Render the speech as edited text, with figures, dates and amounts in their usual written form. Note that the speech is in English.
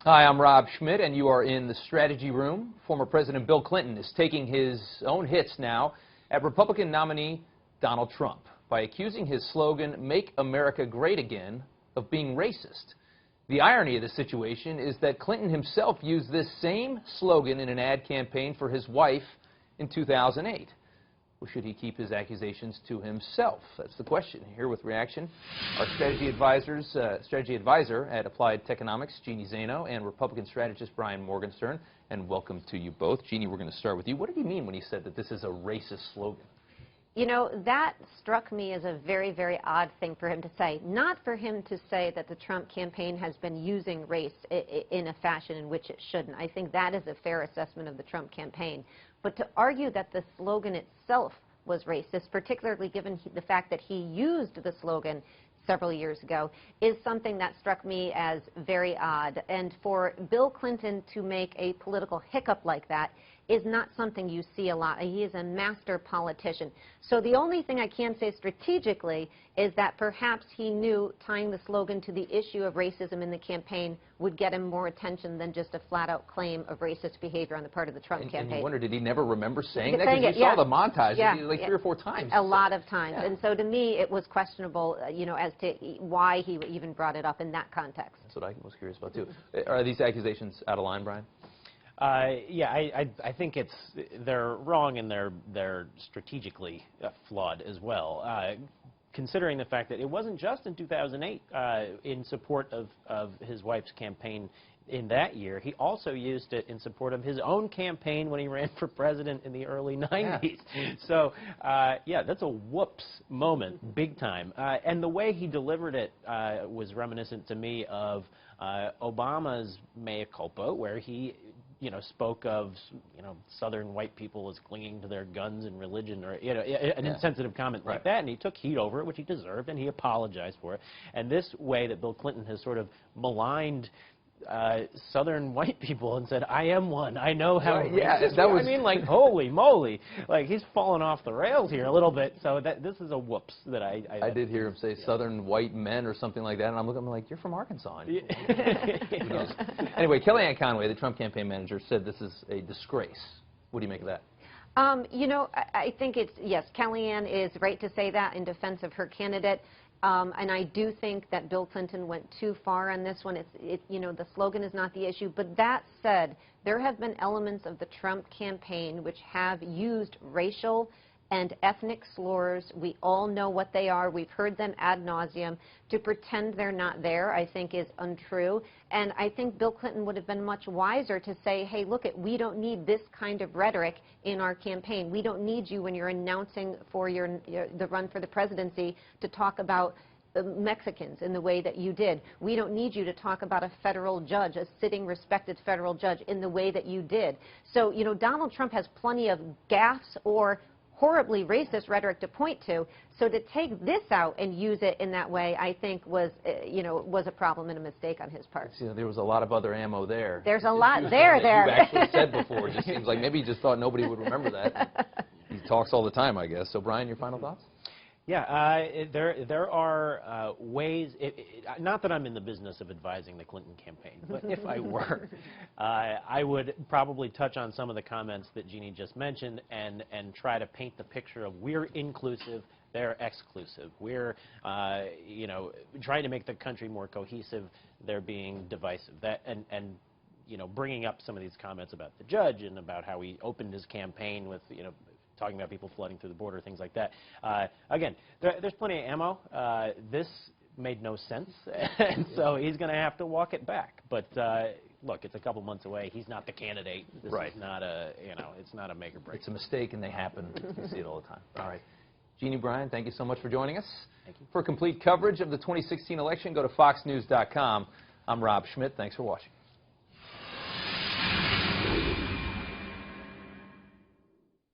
Hi, I'm Rob Schmidt, and you are in the Strategy Room. Former President Bill Clinton is taking his own hits now at Republican nominee Donald Trump by accusing his slogan, "Make America Great Again," of being racist. The irony of the situation is that Clinton himself used this same slogan in an ad campaign for his wife in 2008. Or should he keep his accusations to himself? That's the question. Here with reaction, our strategy advisor at Applied Techonomics, Jeannie Zaino, and Republican strategist Brian Morgenstern. And welcome to you both. Jeannie, we're going to start with you. What did he mean when he said that this is a racist slogan? You know, that struck me as a very, very odd thing for him to say. Not for him to say that the Trump campaign has been using race in a fashion in which it shouldn't. I think that is a fair assessment of the Trump campaign. But to argue that the slogan itself was racist, particularly given the fact that he used the slogan several years ago, is something that struck me as very odd. And for Bill Clinton to make a political hiccup like that is not something you see a lot. He is a master politician. So the only thing I can say strategically is that perhaps he knew tying the slogan to the issue of racism in the campaign would get him more attention than just a flat-out claim of racist behavior on the part of the Trump campaign. And you wonder, did he never remember saying that? Because you saw the montage like 3 or 4 times. A lot of times. Yeah. And so to me, it was questionable, you know, as to why he even brought it up in that context. That's what I was curious about, too. Are these accusations out of line, Brian? Yeah, I think they're wrong and they're strategically flawed as well. Considering the fact that it wasn't just in 2008 in support of his wife's campaign in that year. He also used it in support of his own campaign when he ran for president in the early 90s. Yeah. So, yeah, that's a whoops moment, big time. And the way he delivered it was reminiscent to me of Obama's mea culpa, where he spoke of, Southern white people as clinging to their guns and religion, or, an insensitive comment like that, and he took heat over it, which he deserved, and he apologized for it. And this way that Bill Clinton has sort of maligned Southern white people and said, "I am one. I know how." I mean, like, holy moly, like he's fallen off the rails here a little bit. So this is a whoops that I did hear him say Southern white men or something like that, and I'm looking like, you're from Arkansas. Anyway, Kellyanne Conway, the Trump campaign manager, said this is a disgrace. What do you make of that? I think yes, Kellyanne is right to say that in defense of her candidate. And I do think that Bill Clinton went too far on this one. The slogan is not the issue. But that said, there have been elements of the Trump campaign which have used racial and ethnic slurs. We all know what they are. We've heard them ad nauseum. To pretend they're not there, I think, is untrue. And I think Bill Clinton would have been much wiser to say, hey, look, we don't need this kind of rhetoric in our campaign. We don't need you when you're announcing for the run for the presidency to talk about Mexicans in the way that you did. We don't need you to talk about a federal judge, a sitting, respected federal judge, in the way that you did. So, Donald Trump has plenty of gaffes or horribly racist rhetoric to point to. So to take this out and use it in that way, I think was a problem and a mistake on his part. There was a lot of other ammo there. There's a lot there. You've actually said before. It just seems like maybe he just thought nobody would remember that. He talks all the time, I guess. So, Brian, your final thoughts? Yeah, there are ways, not that I'm in the business of advising the Clinton campaign, but if I were, I would probably touch on some of the comments that Jeannie just mentioned and try to paint the picture of we're inclusive, they're exclusive. We're, trying to make the country more cohesive, they're being divisive. And bringing up some of these comments about the judge and about how he opened his campaign with, talking about people flooding through the border, things like that. Again, there's plenty of ammo. This made no sense, and so he's going to have to walk it back. But look, it's a couple months away. He's not the candidate. This is not a, it's not a make or break. It's a mistake, and they happen. You see it all the time. All right. Jeannie, Brian, thank you so much for joining us. Thank you. For complete coverage of the 2016 election, go to foxnews.com. I'm Rob Schmidt. Thanks for watching.